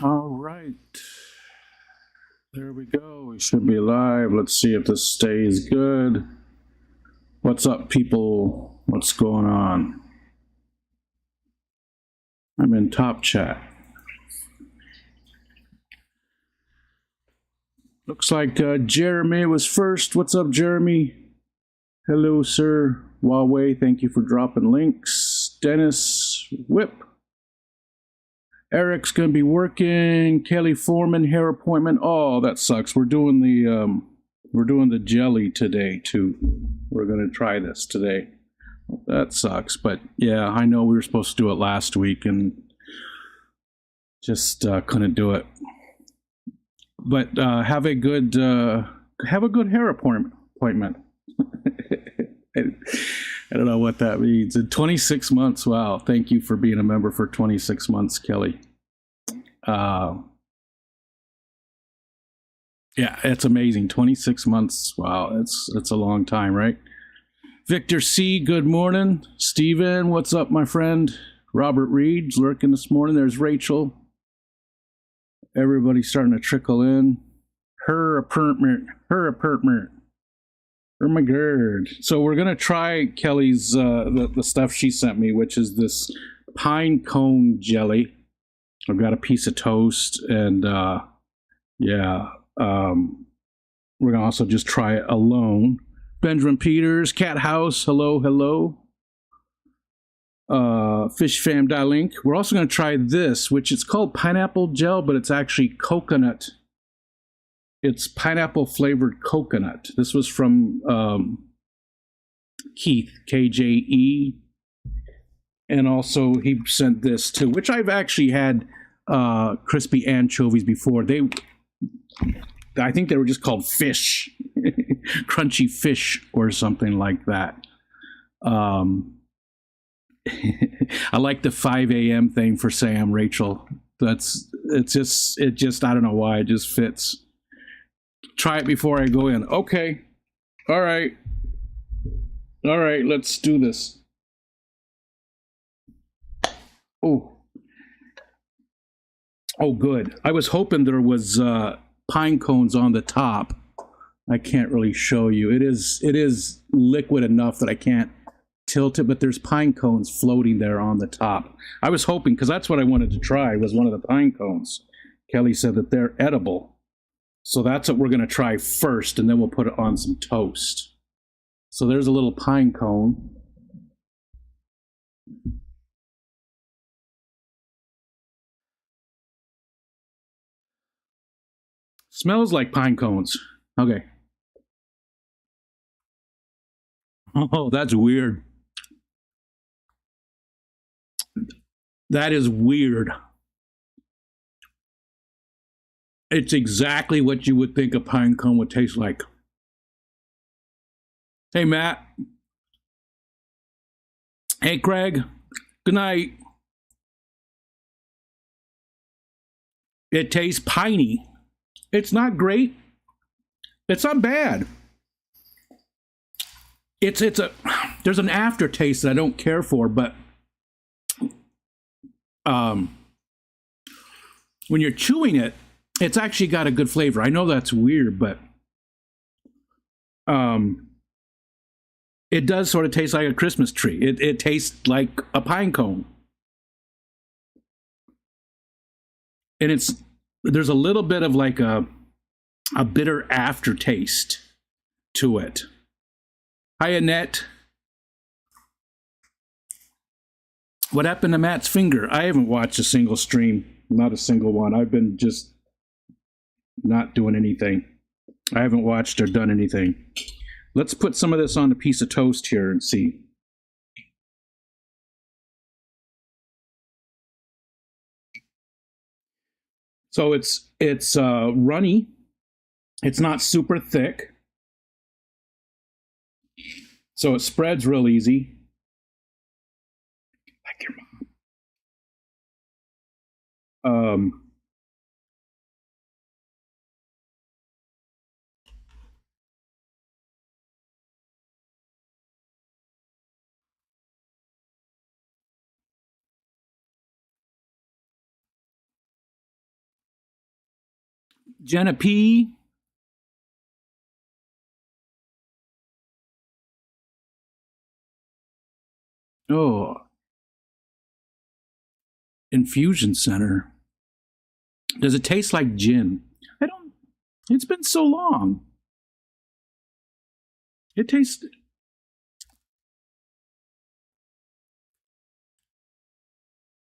All right. There we go. We should be live. Let's see if this stays good. What's up, people? What's going on? I'm in top chat. Looks like Jeremy was first. What's up, Jeremy? Hello, sir. Huawei, thank you for dropping links. Dennis, whip. Eric's gonna be working. Kelley Foreman hair appointment. Oh, that sucks. We're doing the jelly today too. We're gonna try this today. That sucks, but yeah, I know we were supposed to do it last week and just couldn't do it. But have a good hair appointment. I don't know what that means. In 26 months, wow! Thank you for being a member for 26 months, Kelley. Yeah, it's amazing. 26 months. Wow, it's a long time, right? Victor C, good morning. Steven, what's up, my friend? Robert Reed's lurking this morning. There's Rachel. Everybody's starting to trickle in. Her apartment. Oh my god. So we're gonna try Kelley's the stuff she sent me, which is this pine cone jelly. I've got a piece of toast and yeah. We're gonna also just try it alone. Benjamin Peters, Cat House, hello. Fish Fam Link. We're also gonna try this, which is called pineapple gel, but it's actually coconut. It's pineapple flavored coconut. This was from Keith, KJE. And also he sent this too, which I've actually had crispy anchovies before. I think they were just called fish, crunchy fish or something like that. I like the 5 a.m. thing for Sam, Rachel. It just I don't know why, it just fits. Try it before I go in. Okay. All right, let's do this. Oh, good. I was hoping there was pine cones on the top. I can't really show you. It is liquid enough that I can't tilt it, but there's pine cones floating there on the top. I was hoping, because that's what I wanted to try, was one of the pine cones. Kelley said that they're edible. So that's what we're going to try first, and then we'll put it on some toast. So there's a little pine cone. Smells like pine cones. Okay. Oh, that's weird. That is weird. It's exactly what you would think a pine cone would taste like. Hey, Matt. Hey, Craig. Good night. It tastes piney. It's not great. It's not bad. There's an aftertaste that I don't care for, but when you're chewing it, it's actually got a good flavor. I know that's weird, but it does sort of taste like a Christmas tree. It tastes like a pine cone. And there's a little bit of like a bitter aftertaste to it. Hi, Annette. What happened to Matt's finger? I haven't watched a single stream, not a single one. I've been just not doing anything. I haven't watched or done anything. Let's put some of this on a piece of toast here and see. So it's runny. It's not super thick. So it spreads real easy. Like your mom. Jenna P. Oh, Infusion Center. Does it taste like gin? I don't. It's been so long. It tastes.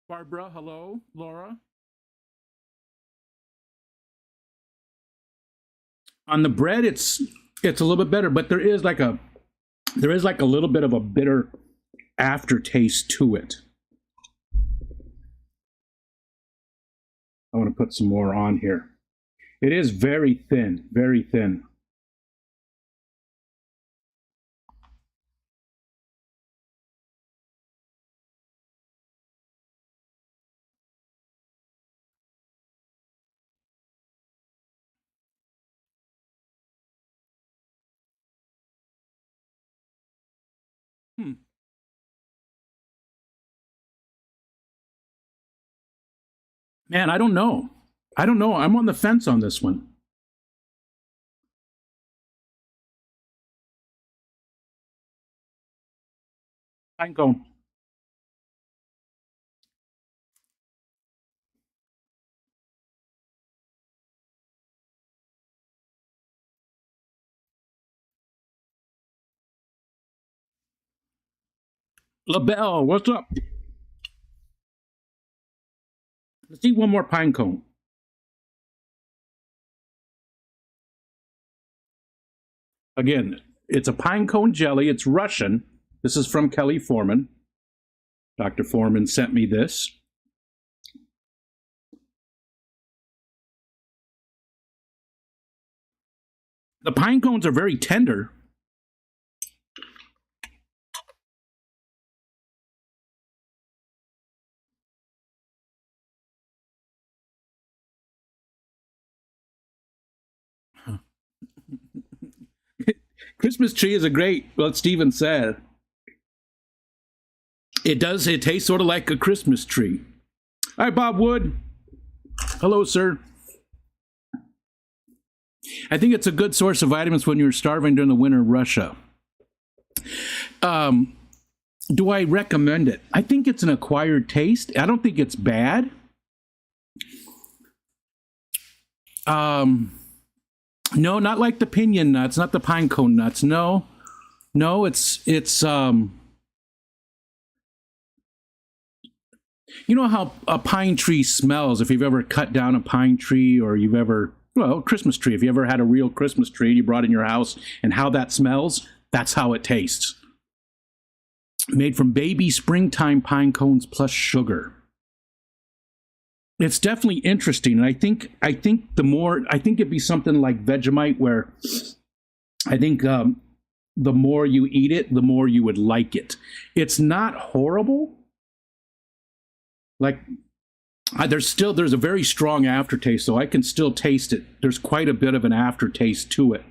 Barbara, hello. Laura. On the bread, it's a little bit better, but there is like a little bit of a bitter aftertaste to it. I want to put some more on here. It is very thin, very thin. Man, I don't know. I'm on the fence on this one. I'm going. LaBelle, what's up? Let's eat one more pine cone. Again, it's a pine cone jelly. It's Russian. This is from Kelley Foreman. Dr. Foreman sent me this. The pine cones are very tender. Christmas tree is a great, what Steven said. It tastes sort of like a Christmas tree. All right, Bob Wood. Hello, sir. I think it's a good source of vitamins when you're starving during the winter in Russia. Do I recommend it? I think it's an acquired taste. I don't think it's bad. No, not like the pinion nuts, not the pine cone nuts. No, it's you know how a pine tree smells if you've ever cut down a pine tree or you've ever, well, Christmas tree, if you ever had a real Christmas tree you brought in your house and how that smells, that's how it tastes. Made from baby springtime pine cones plus sugar. It's definitely interesting, and I think it'd be something like Vegemite, where I think the more you eat it, the more you would like it. It's not horrible. Like there's a very strong aftertaste, so I can still taste it. There's quite a bit of an aftertaste to it.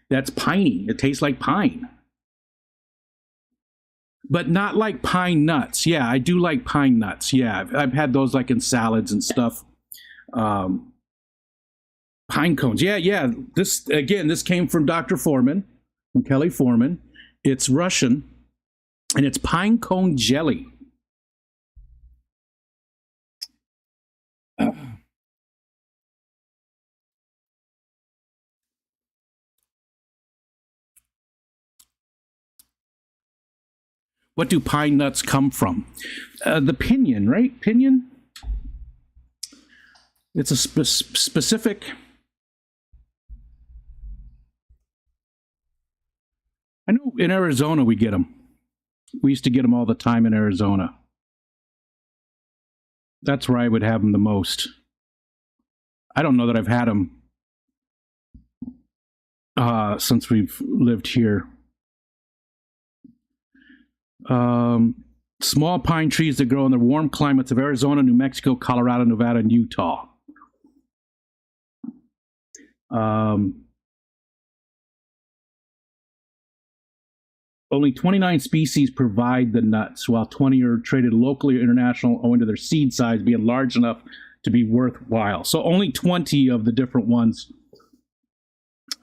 That's piney. It tastes like pine. But not like pine nuts. Yeah, I do like pine nuts. Yeah, I've had those like in salads and stuff. Pine cones. Yeah. This came from Dr. Foreman, from Kelley Foreman. It's Russian, and it's pine cone jelly. What do pine nuts come from? The pinion, right? Pinion? It's a specific... I know in Arizona we get them. We used to get them all the time in Arizona. That's where I would have them the most. I don't know that I've had them since we've lived here. Small pine trees that grow in the warm climates of Arizona, New Mexico, Colorado, Nevada, and Utah. Only 29 species provide the nuts, while 20 are traded locally or international owing to their seed size being large enough to be worthwhile. So only 20 of the different ones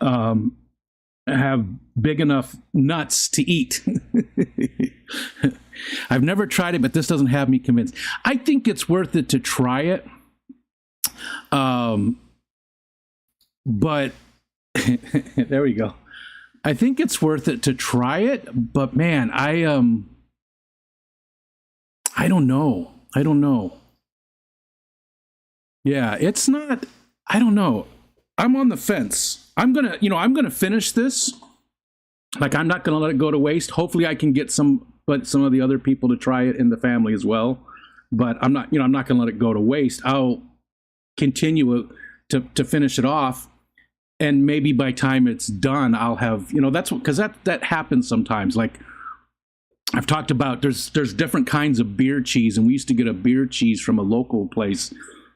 have big enough nuts to eat. I've never tried it, but this doesn't have me convinced. I think it's worth it to try it. But there we go. I think it's worth it to try it, but man, I don't know. Yeah, it's not, I don't know. I'm on the fence. I'm gonna finish this. Like, I'm not gonna let it go to waste. Hopefully I can get some of the other people to try it in the family as well. But I'm not gonna let it go to waste. I'll continue to finish it off. And maybe by time it's done, I'll have, because that happens sometimes. Like, I've talked about, there's different kinds of beer cheese, and we used to get a beer cheese from a local place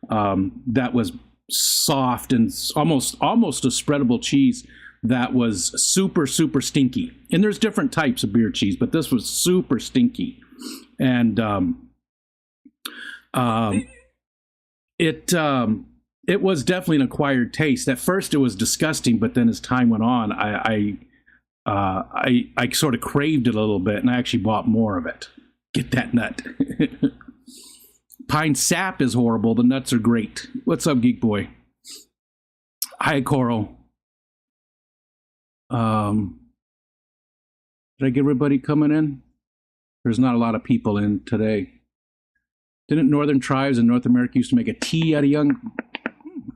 that was soft and almost a spreadable cheese that was super, super stinky. And there's different types of beer cheese, but this was super stinky. And it was definitely an acquired taste. At first, it was disgusting, but then as time went on, I sort of craved it a little bit, and I actually bought more of it. Get that nut. Pine sap is horrible. The nuts are great. What's up, Geek Boy? Hi, Coral. Did I get everybody coming in? There's not a lot of people in today. Didn't northern tribes in North America used to make a tea out of young...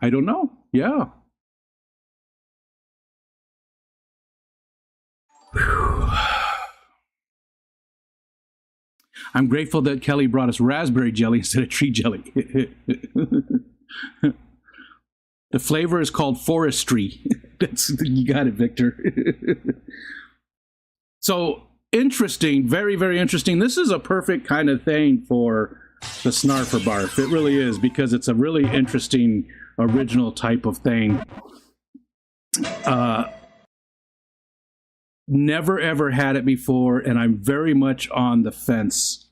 I don't know. Yeah. Whew. I'm grateful that Kelley brought us raspberry jelly instead of tree jelly. The flavor is called forestry. You got it, Victor. So interesting, very, very interesting. This is a perfect kind of thing for the Snarf or Barf. It really is, because it's a really interesting original type of thing. Never ever had it before, and I'm very much on the fence.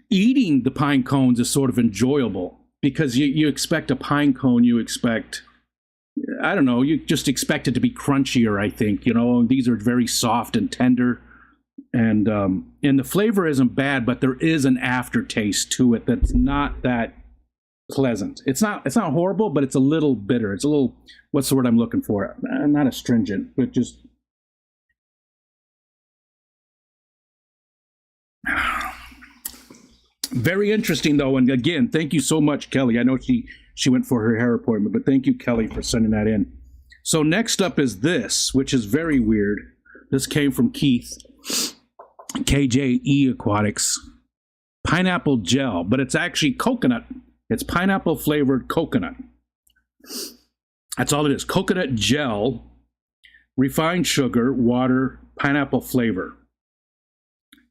Eating the pine cones is sort of enjoyable, because you expect a pine cone, you just expect it to be crunchier, I think. These are very soft and tender, and the flavor isn't bad, but there is an aftertaste to it that's not that pleasant. It's not horrible, but it's a little bitter. It's a little, what's the word I'm looking for? Not astringent, but just very interesting, though. And again, thank you so much, Kelley. I know she went for her hair appointment, but thank you, Kelley, for sending that in. So next up is this, which is very weird. This came from Keith, KJE Aquatics. Pineapple gel, but it's actually coconut. It's pineapple flavored coconut. That's all it is. Coconut gel, refined sugar, water, pineapple flavor.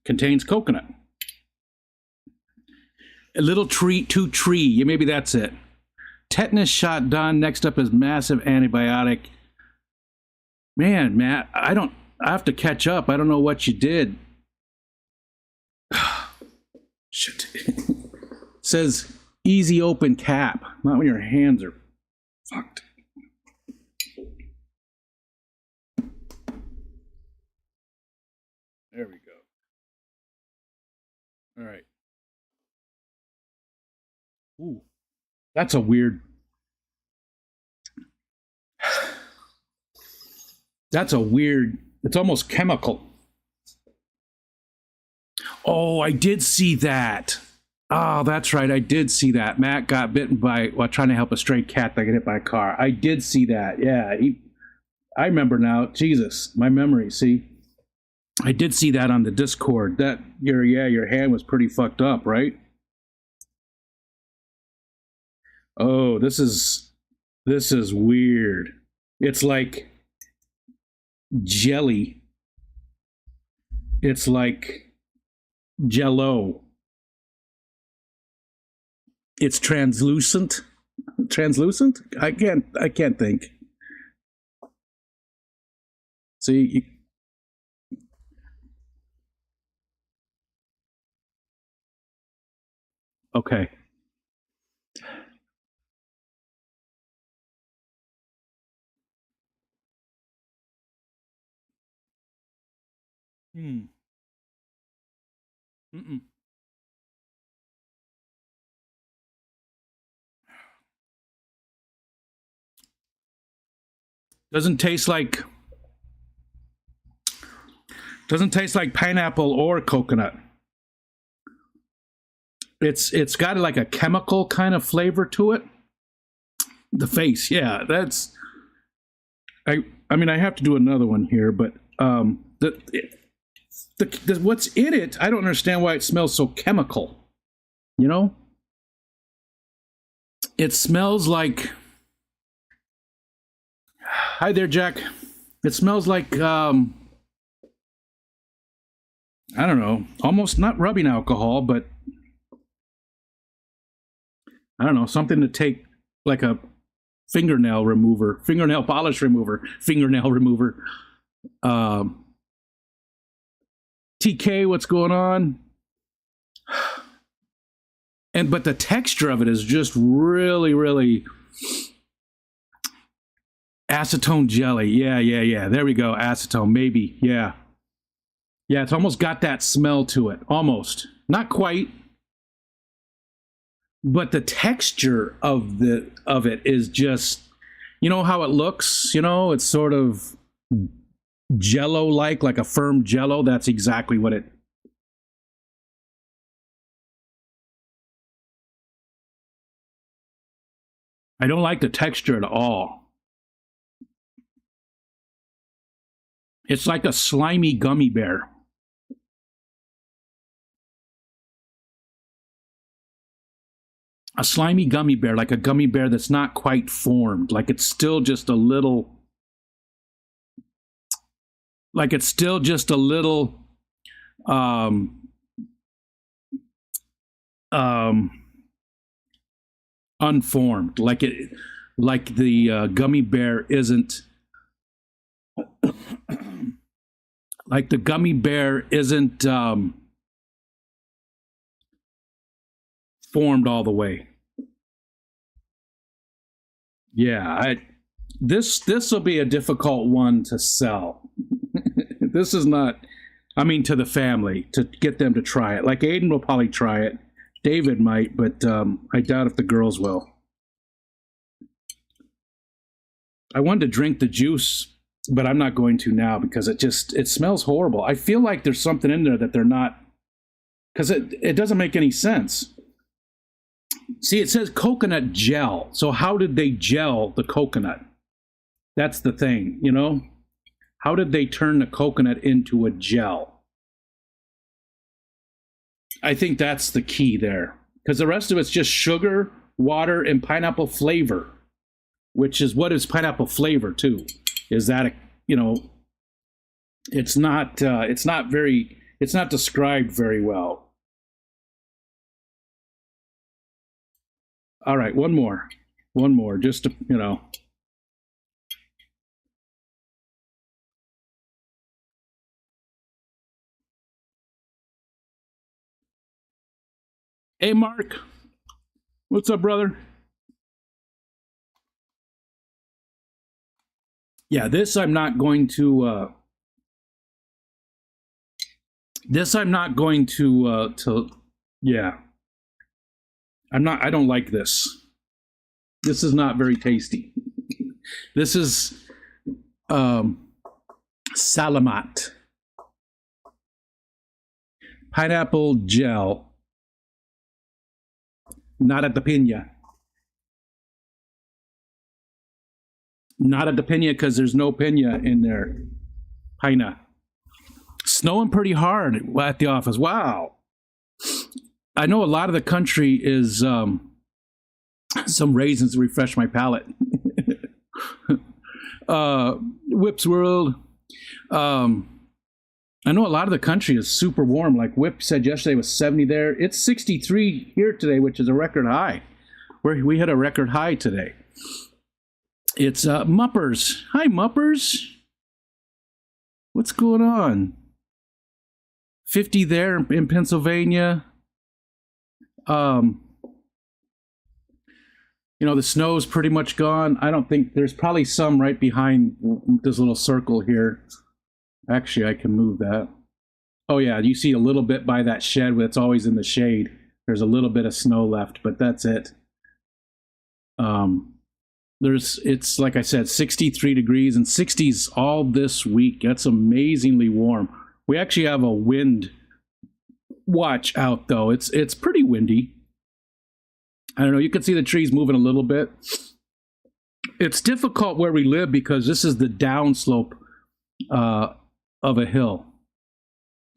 Contains coconut. A little treat to tree. Maybe that's it. Tetanus shot done. Next up is massive antibiotic. Man, Matt, I have to catch up. I don't know what you did. Shit. Says easy open cap. Not when your hands are fucked. There we go. All right. Ooh, that's a weird. That's a weird. It's almost chemical. Oh, I did see that. Oh, that's right. I did see that. Matt got bitten while trying to help a stray cat that got hit by a car. I did see that. Yeah, I remember now. Jesus, my memory. See, I did see that on the Discord. That your hand was pretty fucked up, right? Oh, this is weird. It's like jelly. It's like Jell-O. It's translucent. Translucent? I can't think. See, okay. Hmm. Mm-mm. Doesn't taste like pineapple or coconut. It's got like a chemical kind of flavor to it. The face, yeah, that's I mean I have to do another one here, but the what's in it, I don't understand why it smells so chemical. You know? It smells like Hi there, Jack. It smells like I don't know, almost not rubbing alcohol, but I don't know, something to take like a fingernail remover, fingernail polish remover, fingernail remover. TK, what's going on? But the texture of it is just really, really acetone jelly. Yeah. There we go. Acetone, maybe. Yeah. Yeah, it's almost got that smell to it. Almost. Not quite. But the texture of it is just, you know how it looks? You know, it's sort of jello-like, like a firm jello. That's exactly what it. I don't like the texture at all. It's like a slimy gummy bear. A slimy gummy bear, like a gummy bear that's not quite formed, like it's still just a little, um, unformed, like the gummy bear isn't, like the gummy bear isn't formed all the way. Yeah, this will be a difficult one to sell. This is not, I mean, to the family, to get them to try it. Like Aiden will probably try it. David might, but I doubt if the girls will. I wanted to drink the juice, but I'm not going to now because it smells horrible. I feel like there's something in there that they're not, because it doesn't make any sense. See, it says coconut gel. So how did they gel the coconut? That's the thing, you know? How did they turn the coconut into a gel? I think that's the key there. Because the rest of it's just sugar, water, and pineapple flavor. Which is what is pineapple flavor too? Is that it's not described very well. All right, one more, just to Hey, Mark, what's up, brother? Yeah, this I'm not going to. Yeah, I don't like this. This is not very tasty. This is Salamat pineapple gel, not at the pina. Not at the pina because there's no pina in there. Pina. Snowing pretty hard at the office. Wow. I know a lot of the country is some raisins to refresh my palate. Whip's World. I know a lot of the country is super warm. Like Whip said yesterday, it was 70 there. It's 63 here today, which is a record high. We hit a record high today. It's Muppers. Hi, Muppers. What's going on? 50 there in Pennsylvania. You know, the snow's pretty much gone. I don't think there's probably some right behind this little circle here. Actually, I can move that. Oh yeah, you see a little bit by that shed that's always in the shade. There's a little bit of snow left, but that's it. It's like I said, 63 degrees and 60s all this week. That's amazingly warm. We actually have a wind watch out though. It's pretty windy. I don't know, you can see the trees moving a little bit. It's difficult where we live because this is the downslope of a hill.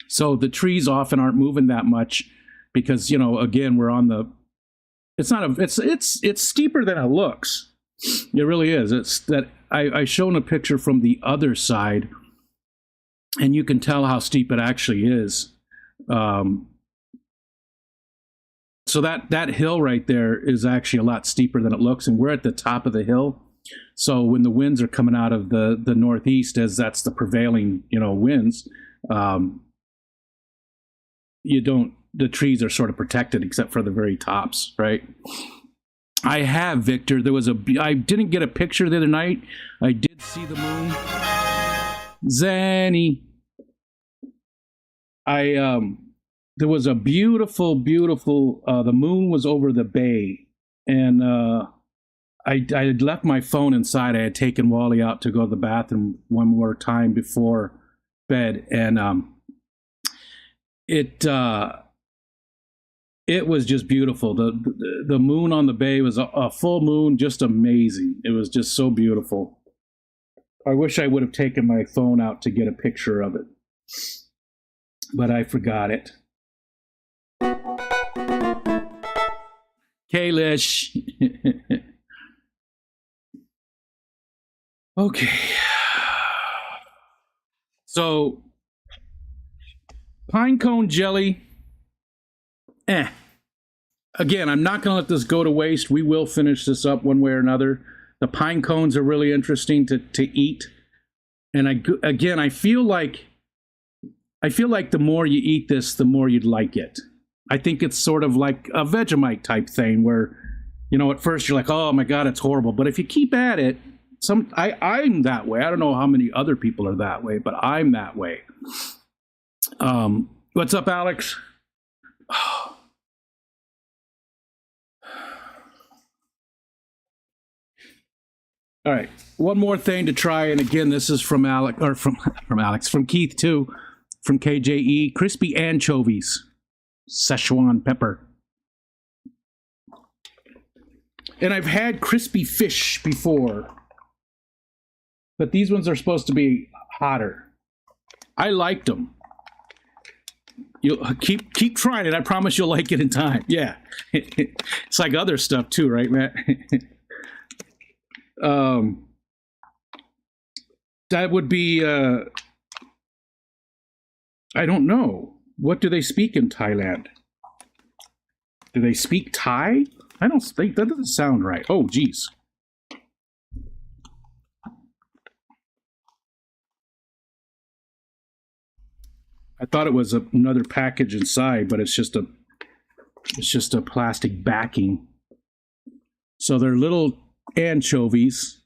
So the trees often aren't moving that much because, you know, again, we're on the, it's steeper than it looks. It really is. It's that I've shown a picture from the other side and you can tell how steep it actually is. So that hill right there is actually a lot steeper than it looks, and we're at the top of the hill. So when the winds are coming out of the northeast, as that's the prevailing, you know, winds, the trees are sort of protected except for the very tops, right? I have, Victor. I didn't get a picture the other night. I did see the moon. Zanny. There was a beautiful, the moon was over the bay, and I had left my phone inside. I had taken Wally out to go to the bathroom one more time before bed, and it was just beautiful. The moon on the bay was a full moon, just amazing. It was just so beautiful. I wish I would have taken my phone out to get a picture of it, but I forgot it. Kalish. Okay. So, pine cone jelly. Again, I'm not going to let this go to waste. We will finish this up one way or another. The pine cones are really interesting to eat. And I feel like the more you eat this, the more you'd like it. I think it's sort of like a Vegemite type thing where, you know, at first you're like, oh my God, it's horrible. But if you keep at it, I'm that way. I don't know how many other people are that way, but I'm that way. What's up, Alex? All right, one more thing to try, and again, this is from Alex, or from Keith too, from KJE. Crispy anchovies, Szechuan pepper, and I've had crispy fish before, but these ones are supposed to be hotter. I liked them. You keep trying it. I promise you'll like it in time. Yeah, it's like other stuff too, right, Matt? That would be, I don't know. What do they speak in Thailand? Do they speak Thai? I don't think, that doesn't sound right. Oh, geez. I thought it was another package inside, but it's just a plastic backing. So they're little anchovies.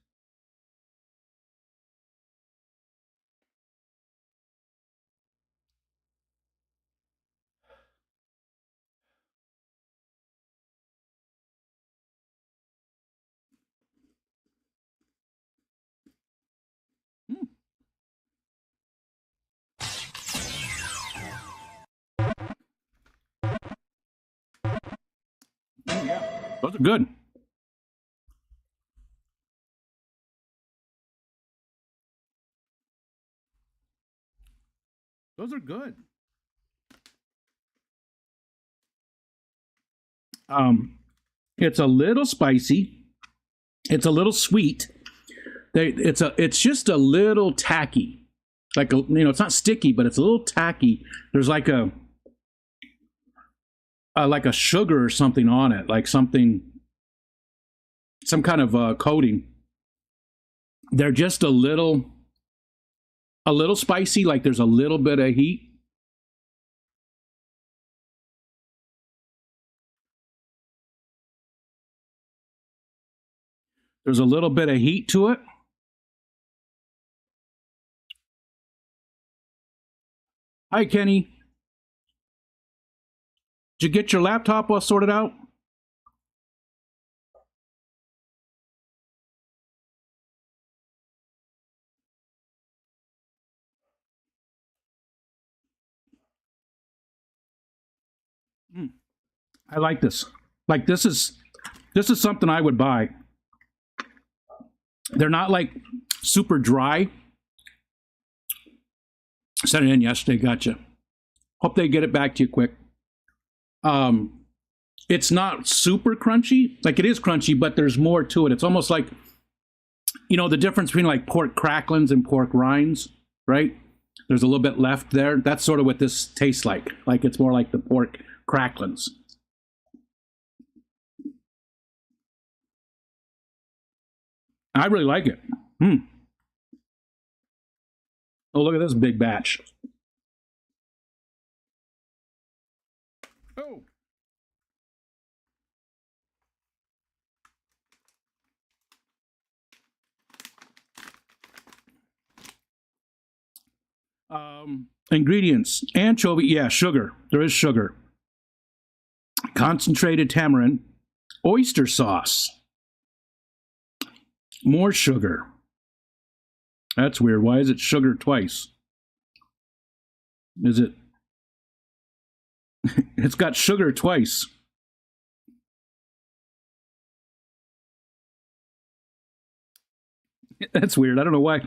Yeah, those are good. Those are good. It's a little spicy. It's a little sweet. It's just a little tacky. Like, it's not sticky, but it's a little tacky. There's like a sugar or something on it, like some kind of coating. They're just a little spicy, like there's a little bit of heat. There's a little bit of heat to it. Hi, Kenny. Did you get your laptop all sorted out? I like this. Like this is something I would buy. They're not like super dry. Sent it in yesterday. Gotcha. Hope they get it back to you quick. It's not super crunchy. Like it is crunchy, but there's more to it. It's almost like, you know, the difference between like pork cracklings and pork rinds, right? There's a little bit left there. That's sort of what this tastes like. Like it's more like the pork cracklings. I really like it. Oh, look at this big batch. Oh. Ingredients: anchovy, yeah, sugar. There is sugar. Concentrated tamarind, oyster sauce, more sugar. That's weird. Why is it sugar twice? Is it? It's got sugar twice. That's weird. I don't know why.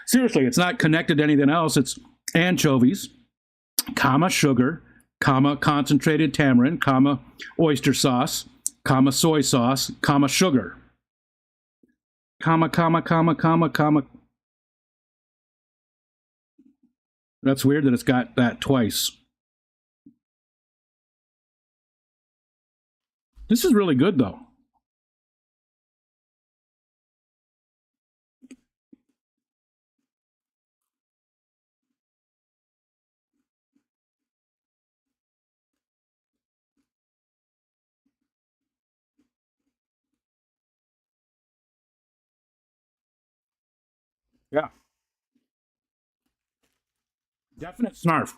Seriously, it's not connected to anything else. It's anchovies, comma, sugar, comma, concentrated tamarind, comma, oyster sauce, comma, soy sauce, comma, sugar, comma, comma, comma, comma, comma. That's weird that it's got that twice. This is really good, though. Yeah. Definite snarf.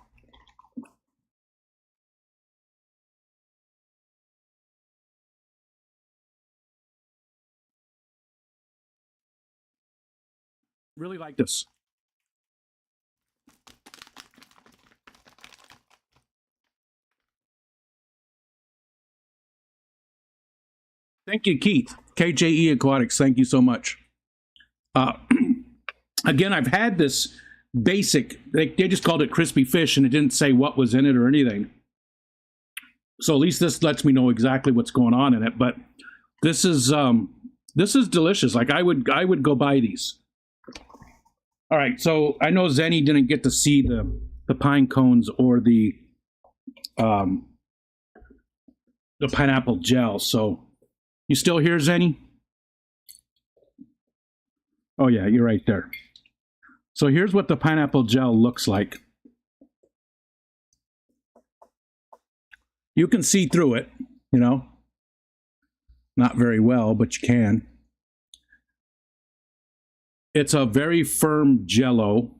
Really like this. Thank you, Keith. KJE Aquatics. Thank you so much. Again, I've had this basic, they just called it crispy fish and it didn't say what was in it or anything. So at least this lets me know exactly what's going on in it. But this is delicious. Like I would go buy these. All right, so I know Zenny didn't get to see the pine cones or the pineapple gel. So you still here, Zenny? Oh yeah, you're right there. So here's what the pineapple gel looks like. You can see through it, you know. Not very well, but you can. It's a very firm jello.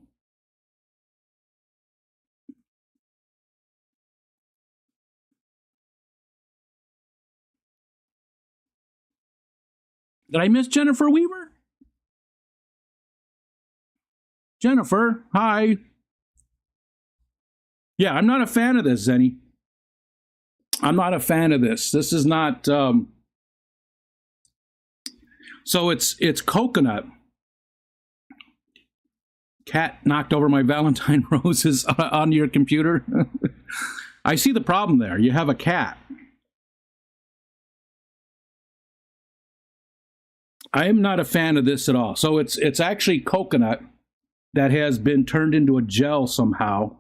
Did I miss Jennifer Weaver? Jennifer, hi. Yeah, I'm not a fan of this, Zenny. I'm not a fan of this. This is not. So it's coconut. Cat knocked over my Valentine roses on your computer. I see the problem there. You have a cat. I am not a fan of this at all. So it's actually coconut that has been turned into a gel somehow.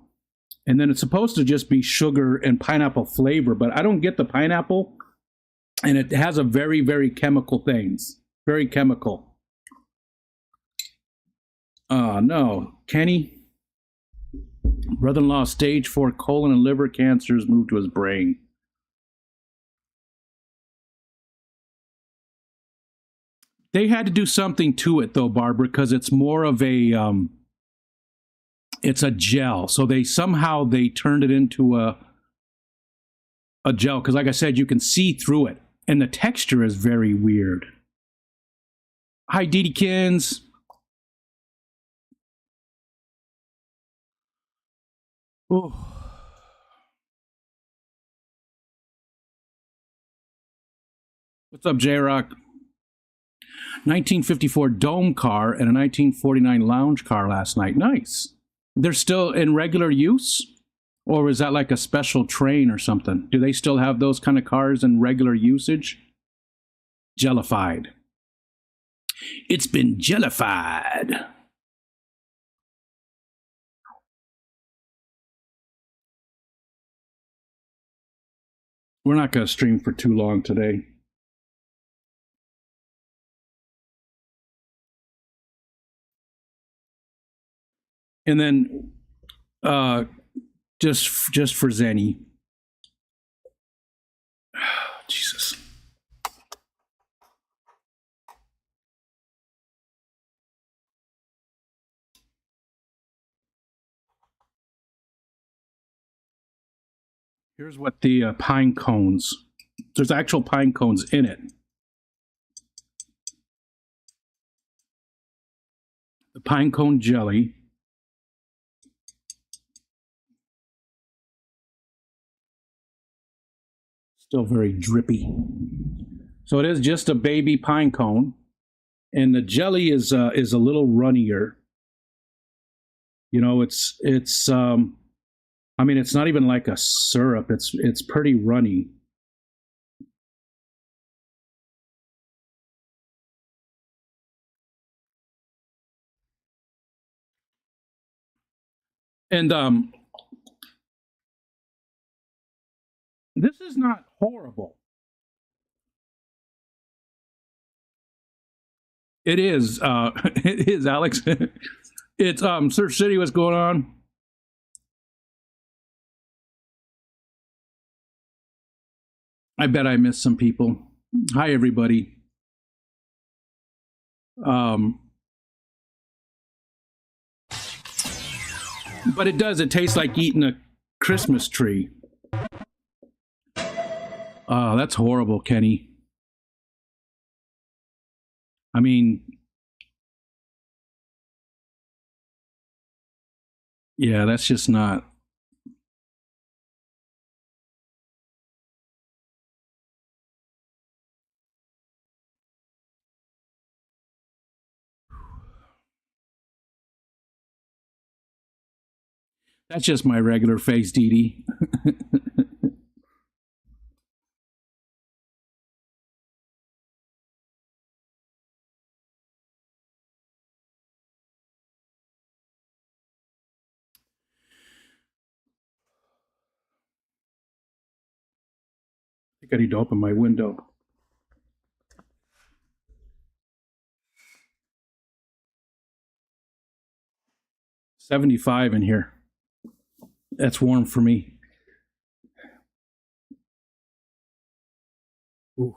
And then it's supposed to just be sugar and pineapple flavor, but I don't get the pineapple. And it has a very, very chemical things. Very chemical. No. Kenny, brother-in-law, stage 4 colon and liver cancers moved to his brain. They had to do something to it though, Barbara, because it's more of a it's a gel. So they turned it into a gel, because like I said, you can see through it, and the texture is very weird. Hi, Didikins. Oh. What's up, J-Rock? 1954 Dome car and a 1949 lounge car last night. Nice. They're still in regular use? Or is that like a special train or something? Do they still have those kind of cars in regular usage? Jellified. It's been jellified. We're not going to stream for too long today. And then just for Zenny. Jesus. Here's what the pine cones. There's actual pine cones in it. The pine cone jelly. Still very drippy. So it is just a baby pine cone, and the jelly is a little runnier. You know, it's I mean, it's not even like a syrup. It's pretty runny. And this is not horrible. It is. It is, Alex. It's Surf City. What's going on? I bet I missed some people. Hi, everybody. But it does. It tastes like eating a Christmas tree. Oh, that's horrible, Kenny. I mean, yeah, that's just not. That's just my regular face, Dee Dee. I think I need to open my window. $75 in here. That's warm for me. Ooh.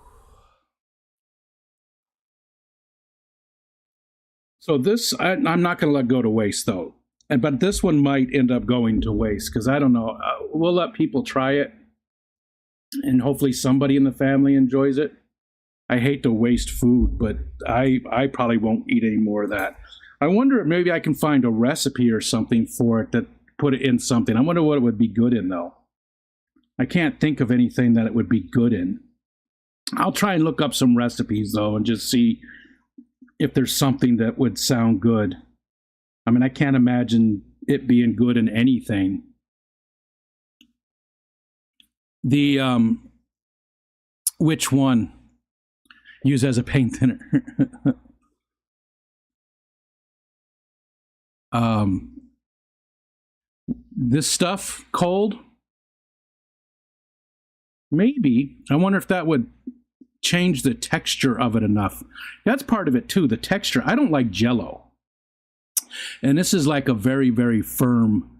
So this, I'm not going to let go to waste, though. But this one might end up going to waste, because I don't know. We'll let people try it, and hopefully somebody in the family enjoys it. I hate to waste food, but I probably won't eat any more of that. I wonder if maybe I can find a recipe or something for it that put it in something. I wonder what it would be good in, though. I can't think of anything that it would be good in. I'll try and look up some recipes, though, and just see if there's something that would sound good. I mean, I can't imagine it being good in anything. The, which one? Use as a paint thinner. This stuff cold? Maybe. I wonder if that would change the texture of it enough. That's part of it too, the texture. I don't like Jell-O. And this is like a very, very firm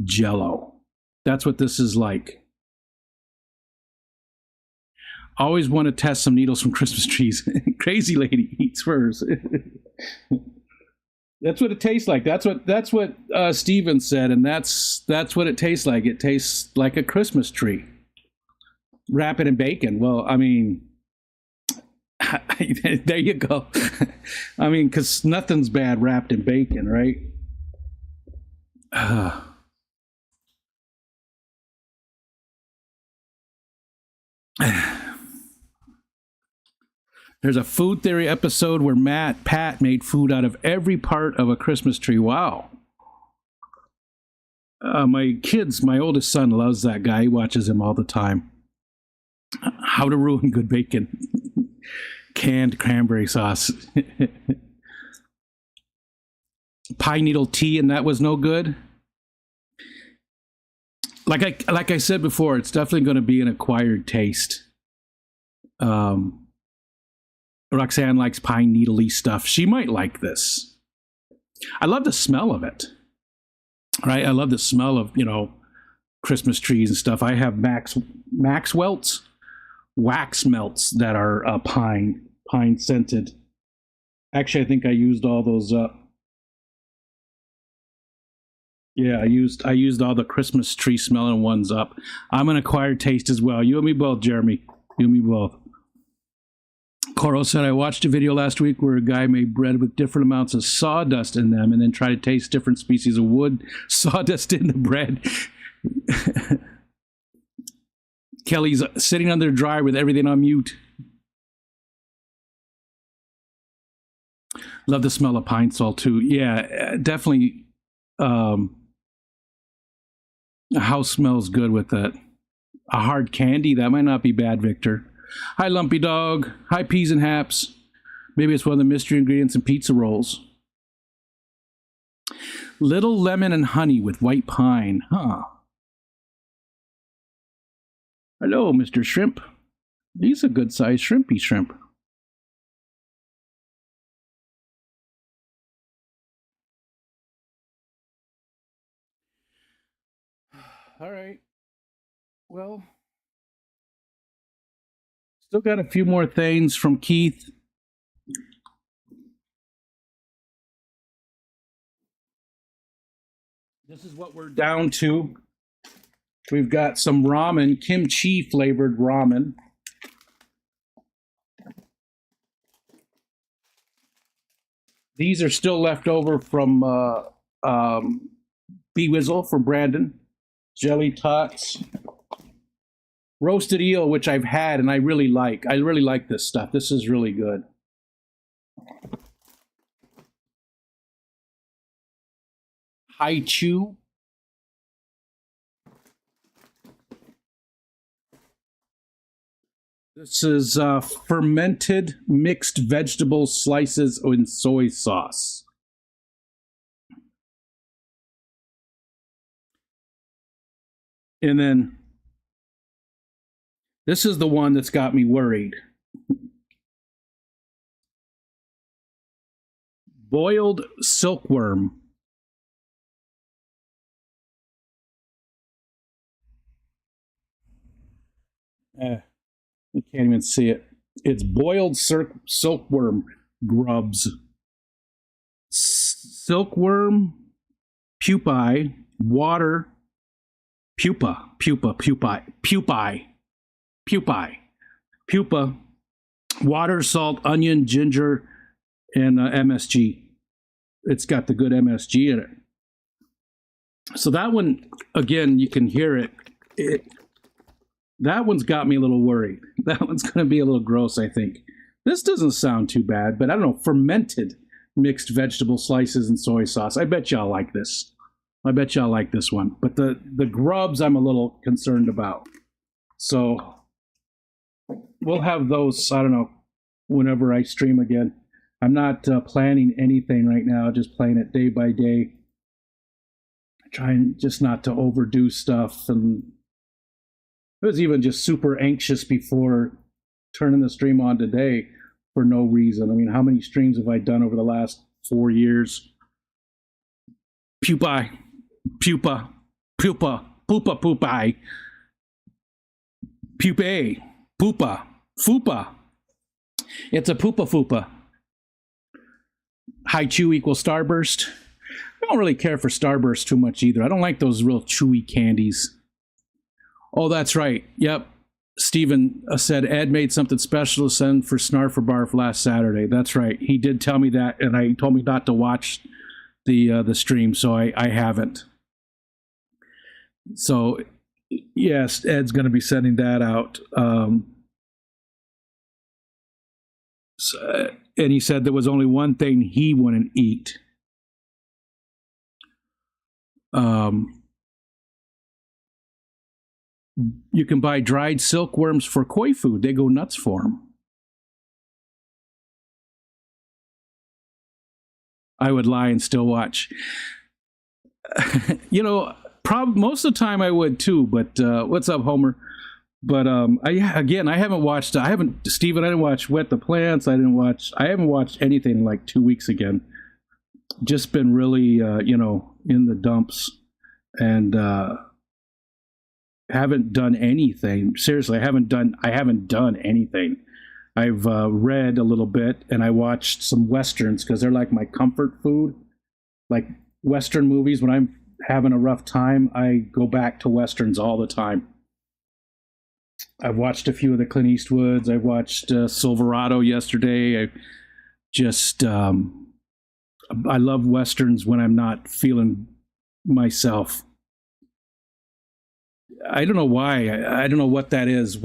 Jell-O. That's what this is like. Always want to test some needles from Christmas trees. Crazy lady eats furs. That's what it tastes like. That's what Steven said, and that's what it tastes like. It tastes like a Christmas tree. Wrap it in bacon. Well, I mean, there you go. I mean, because nothing's bad wrapped in bacon, right? There's a food theory episode where Pat made food out of every part of a Christmas tree. Wow. My oldest son loves that guy. He watches him all the time. How to ruin good bacon. Canned cranberry sauce. Pine needle tea, and that was no good. Like I said before, it's definitely going to be an acquired taste. Roxanne likes pine needle-y stuff. She might like this. I love the smell of it. Right? I love the smell of, Christmas trees and stuff. I have Maxwell's wax melts that are pine scented. Actually, I think I used all those up. Yeah, I used all the Christmas tree smelling ones up. I'm an acquired taste as well. You and me both, Jeremy. You and me both. Coro said, I watched a video last week where a guy made bread with different amounts of sawdust in them and then tried to taste different species of wood sawdust in the bread. Kelly's sitting under the dryer with everything on mute. Love the smell of pine salt too. Yeah, definitely. A house smells good with that. A hard candy, that might not be bad, Victor. Hi, Lumpy Dog. Hi, Peas and Haps. Maybe it's one of the mystery ingredients in pizza rolls. Little lemon and honey with white pine. Huh. Hello, Mr. Shrimp. He's a good-sized shrimpy shrimp. All right. Well, still got a few more things from Keith. This is what we're down to. We've got some ramen, kimchi flavored ramen. These are still left over from B-Wizzle from Brandon. Jelly tots. Roasted eel, which I've had and I really like. I really like this stuff. This is really good. Haichu. This is fermented mixed vegetable slices in soy sauce. And then this is the one that's got me worried. Boiled silkworm. You can't even see it. It's boiled silkworm grubs. Silkworm, pupae, water, pupae, water, salt, onion, ginger, and MSG. It's got the good MSG in it. So that one, again, you can hear it. That one's got me a little worried. That one's going to be a little gross, I think. This doesn't sound too bad, but I don't know, fermented mixed vegetable slices and soy sauce. I bet y'all like this. I bet y'all like this one. But the grubs I'm a little concerned about. So we'll have those, I don't know, whenever I stream again. I'm not planning anything right now, just playing it day by day. Trying just not to overdo stuff. And I was even just super anxious before turning the stream on today for no reason. I mean, how many streams have I done over the last 4 years? Pupae, pupae, pupae, pupae, pupae, pupa, fupa. It's a Poopa Foopa. High chew equals Starburst. I don't really care for Starburst too much either. I don't like those real chewy candies. Oh, that's right. Yep. Steven said Ed made something special to send for Snarf or Barf last Saturday. That's right. He did tell me that, and he told me not to watch the stream, so I haven't. So, yes, Ed's going to be sending that out. And he said there was only one thing he wouldn't eat. You can buy dried silkworms for koi food. They go nuts for them. I would lie and still watch. You know, most of the time I would too, but what's up, Homer? But I haven't watched. Steven, I didn't watch Wet the Plants. I haven't watched anything in like 2 weeks again. Just been really, in the dumps, and haven't done anything. Seriously, I haven't done anything. I've read a little bit, and I watched some Westerns because they're like my comfort food. Like Western movies, when I'm having a rough time, I go back to Westerns all the time. I've watched a few of the Clint Eastwoods. I watched Silverado yesterday. I love Westerns when I'm not feeling myself. I don't know why. I don't know what that is.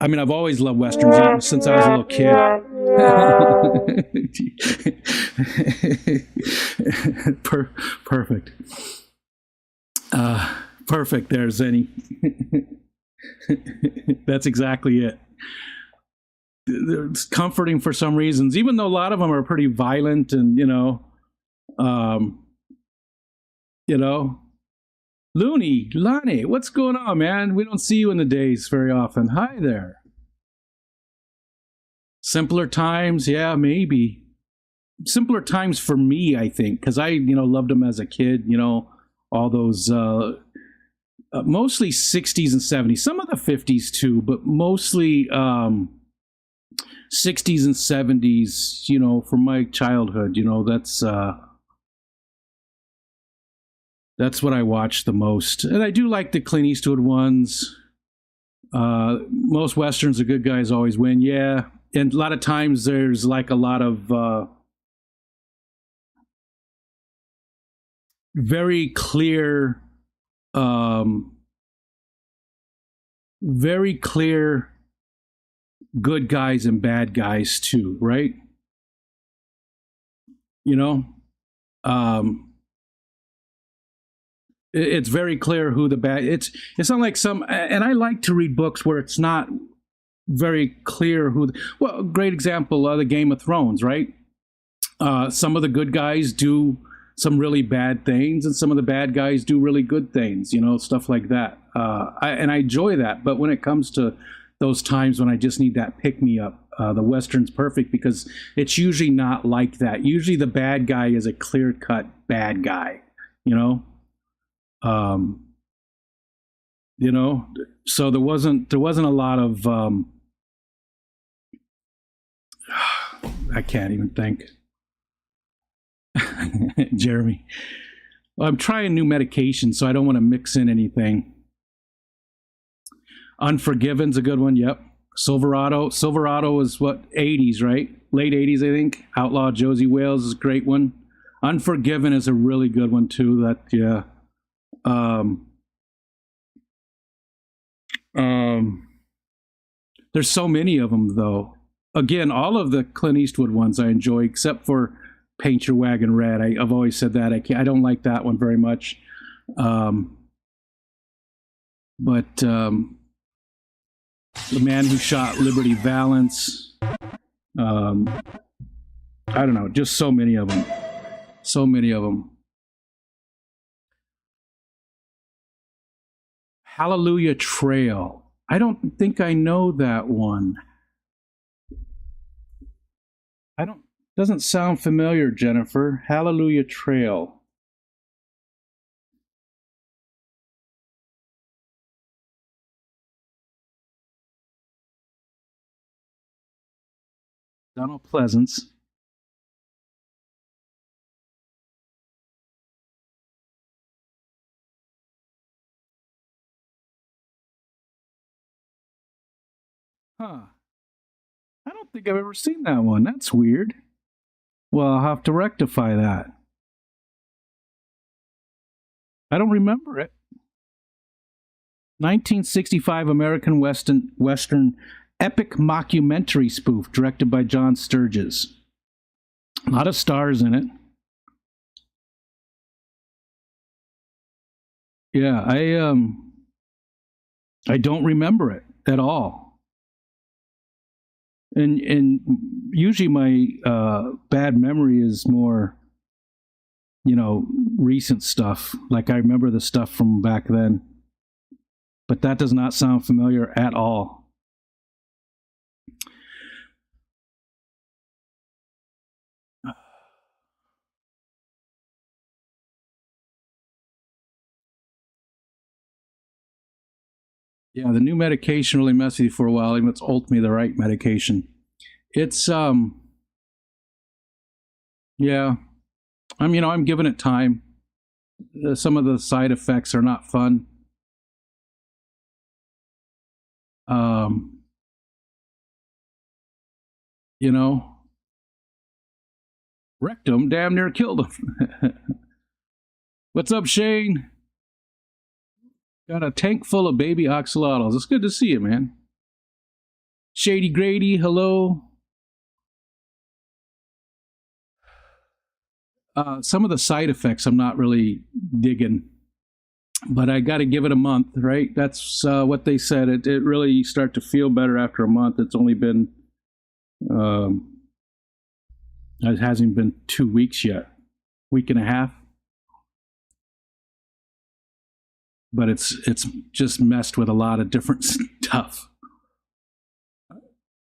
I've always loved Westerns since I was a little kid. Perfect. Perfect. There's any. That's exactly it. It's comforting for some reasons, even though a lot of them are pretty violent and, Looney, Lonnie, what's going on, man? We don't see you in the days very often. Hi there. Simpler times, yeah, maybe. Simpler times for me, I think, because I, loved them as a kid, all those, mostly 60s and 70s, some of the 50s too, but mostly 60s and 70s, from my childhood, that's what I watched the most. And I do like the Clint Eastwood ones. Most Westerns, the good guys always win. Yeah. And a lot of times there's like a lot of very clear good guys and bad guys too, right? It's very clear who the bad. It's not like some. And I like to read books where it's not very clear who. Well, great example of the Game of Thrones, right? Some of the good guys do some really bad things, and some of the bad guys do really good things. Stuff like that. I enjoy that. But when it comes to those times when I just need that pick me up, the Western's perfect because it's usually not like that. Usually the bad guy is a clear cut bad guy. So there wasn't a lot of I can't even think. Jeremy, well, I'm trying new medication, so I don't want to mix in anything. Unforgiven's a good one. Yep. Silverado is what, 80s, right? Late 80s, I think. Outlaw Josie Wales is a great one. Unforgiven is a really good one too. That, yeah. There's so many of them, though. Again, all of the Clint Eastwood ones I enjoy, except for Paint Your Wagon Red. I've always said that. I don't like that one very much. But The Man Who Shot Liberty Valance. I don't know, just so many of them. So many of them. Hallelujah Trail. I don't think I know that one. Doesn't sound familiar, Jennifer. Hallelujah Trail. Donald Pleasance. Huh. I don't think I've ever seen that one. That's weird. Well, I'll have to rectify that. I don't remember it. 1965 American Western epic mockumentary spoof directed by John Sturges. A lot of stars in it. Yeah, I don't remember it at all. And usually my bad memory is more, recent stuff. Like I remember the stuff from back then. But that does not sound familiar at all. Yeah, the new medication really messed with you for a while, even if it's ultimately the right medication. It's yeah. I'm giving it time. Some of the side effects are not fun. You know, Rectum damn near killed him. What's up, Shane? Got a tank full of baby axolotls. It's good to see you, man. Shady Grady, hello. Some of the side effects I'm not really digging, but I got to give it a month, right? That's what they said. It really, you start to feel better after a month. It's only been, it hasn't been 2 weeks yet, week and a half. But it's just messed with a lot of different stuff.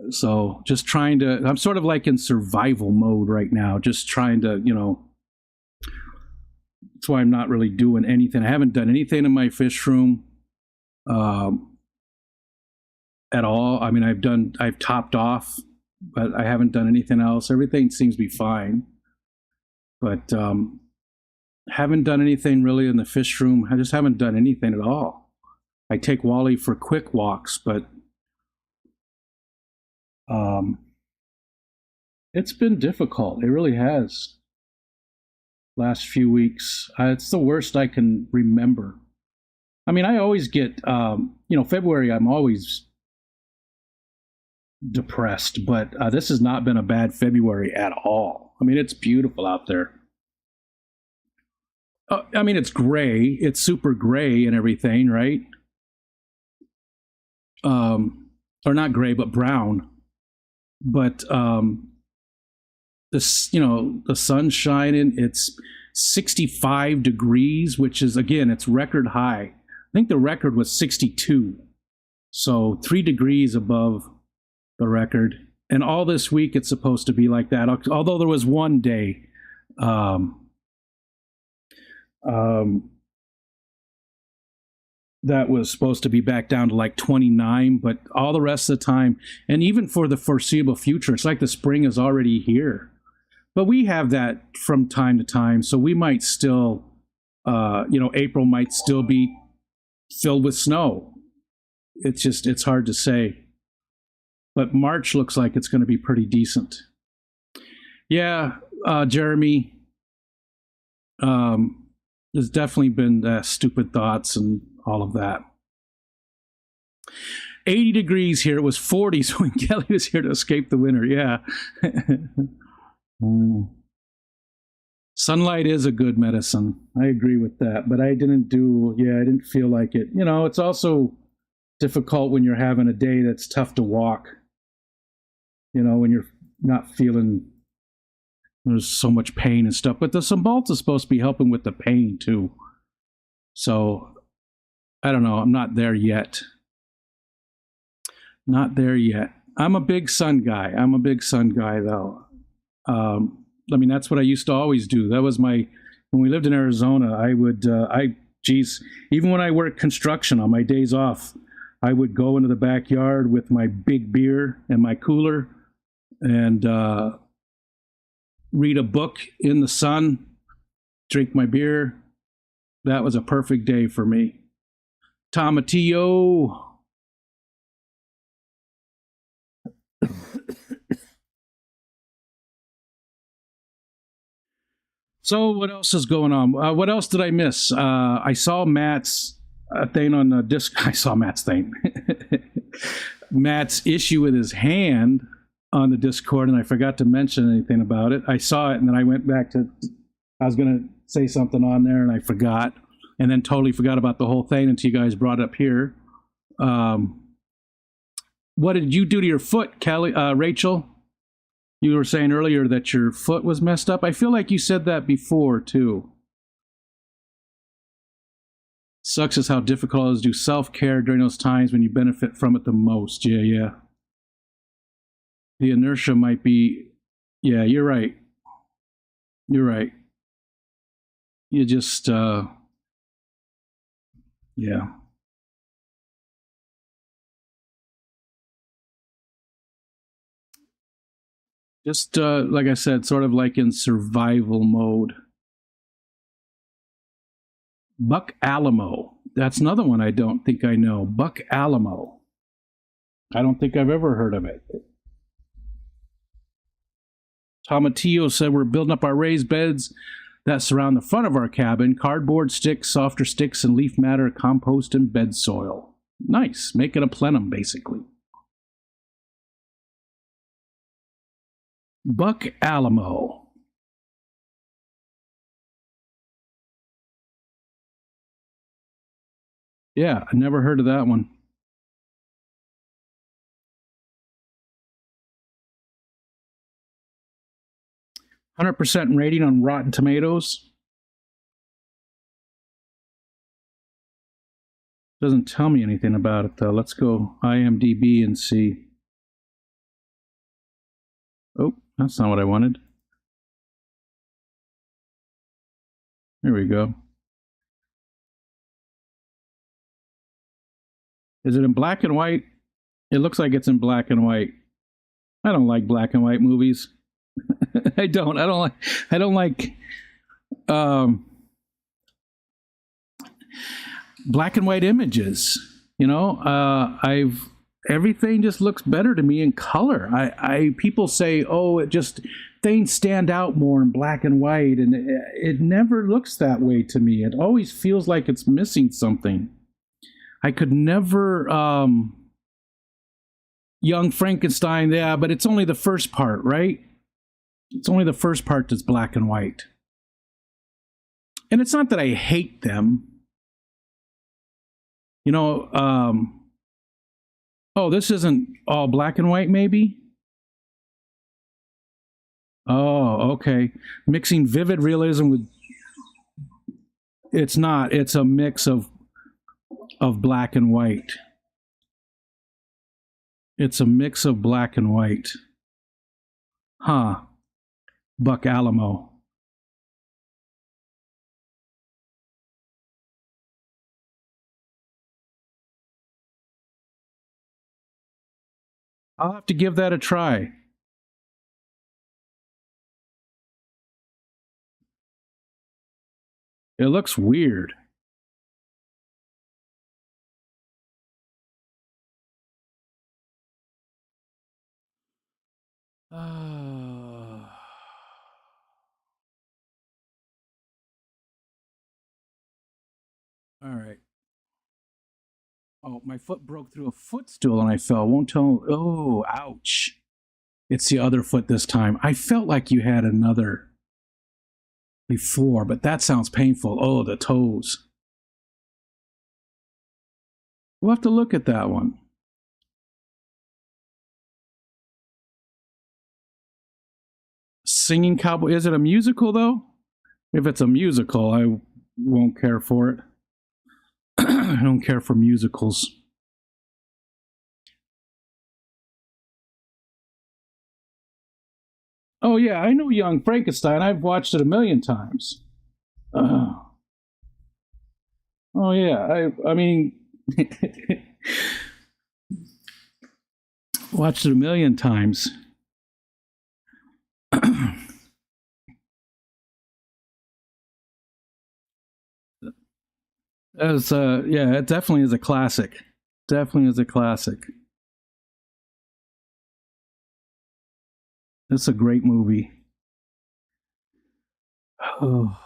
So just trying to, I'm sort of like in survival mode right now, just trying to, that's why I'm not really doing anything. I haven't done anything in my fish room at all. I mean, I've topped off, but I haven't done anything else. Everything seems to be fine. But haven't done anything really in the fish room. I just haven't done anything at all. I take Wally for quick walks, but it's been difficult. It really has. Last few weeks, it's the worst I can remember. I mean, I always get, February, I'm always depressed, but this has not been a bad February at all. I mean, it's beautiful out there. I mean, it's gray. It's super gray and everything, right? Or not gray, but brown. But the sun's shining. It's 65 degrees, which is, again, it's record high. I think the record was 62. So 3 degrees above the record. And all this week, it's supposed to be like that. Although there was one day, that was supposed to be back down to like 29, but all the rest of the time, and even for the foreseeable future, it's like the spring is already here. But we have that from time to time, so we might still, April might still be filled with snow. It's hard to say. But March looks like it's going to be pretty decent. Yeah, Jeremy, there's definitely been stupid thoughts and all of that. 80 degrees here. It was 40 so when Kelley was here to escape the winter. Yeah. Sunlight is a good medicine. I agree with that. But I didn't feel like it. It's also difficult when you're having a day that's tough to walk. When you're not feeling, there's so much pain and stuff. But the Cymbalta is supposed to be helping with the pain too. So I don't know. I'm not there yet. Not there yet. I'm a big sun guy. Though. That's what I used to always do. That was when we lived in Arizona, I would, even when I worked construction on my days off, I would go into the backyard with my big beer and my cooler and read a book in the sun, drink my beer. That was a perfect day for me. Tomatillo. So what else is going on? What else did I miss? I saw Matt's thing on the disc. I saw Matt's thing. Matt's issue with his hand on the Discord, and I forgot to mention anything about it. I saw it, and then I went back to, I was going to say something on there, and I forgot, and then totally forgot about the whole thing until you guys brought it up here. What did you do to your foot, Kelley? Rachel? You were saying earlier that your foot was messed up. I feel like you said that before, too. Sucks is how difficult it is to do self-care during those times when you benefit from it the most. Yeah. The inertia might be... Yeah, you're right. You're right. You just... Yeah. Just, like I said, sort of like in survival mode. Buck Alamo. That's another one I don't think I know. Buck Alamo. I don't think I've ever heard of it. Tomatillo said we're building up our raised beds that surround the front of our cabin. Cardboard sticks, softer sticks, and leaf matter, compost, and bed soil. Nice. Make it a plenum, basically. Buck Alamo. Yeah, I never heard of that one. %100% rating on Rotten Tomatoes. Doesn't tell me anything about it, though. Let's go IMDb and see. Oh, that's not what I wanted. There we go. Is it in black and white? It looks like it's in black and white. I don't like black and white movies. I don't like black and white images. You know, everything just looks better to me in color. People say, oh, things stand out more in black and white, and it never looks that way to me. It always feels like it's missing something. I could never Young Frankenstein, yeah, but it's only the first part, right? It's only the first part that's black and white. And it's not that I hate them. You know, oh, this isn't all black and white, maybe? Oh, okay. Mixing vivid realism with... It's not. It's a mix of black and white. It's a mix of black and white. Huh. Buck Alamo. I'll have to give that a try. It looks weird. All right. Oh, my foot broke through a footstool and I fell. Won't tell. Oh, ouch. It's the other foot this time. I felt like you had another before, but that sounds painful. Oh, the toes. We'll have to look at that one. Singing Cowboy. Is it a musical, though? If it's a musical, I won't care for it. I don't care for musicals. Oh, yeah, I know Young Frankenstein. I've watched it a million times. Oh, yeah. I mean, watched it a million times. As yeah, it definitely is a classic. Definitely is a classic. It's a great movie. Oh.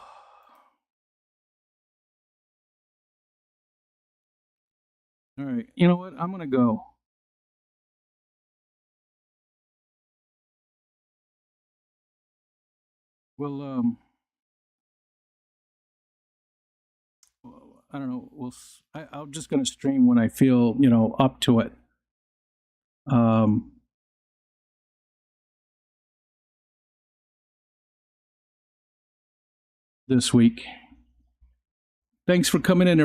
All right. You know what? I'm gonna go. Well, I don't know. I'm just gonna stream when I feel up to it. Um, this week. Thanks for coming in,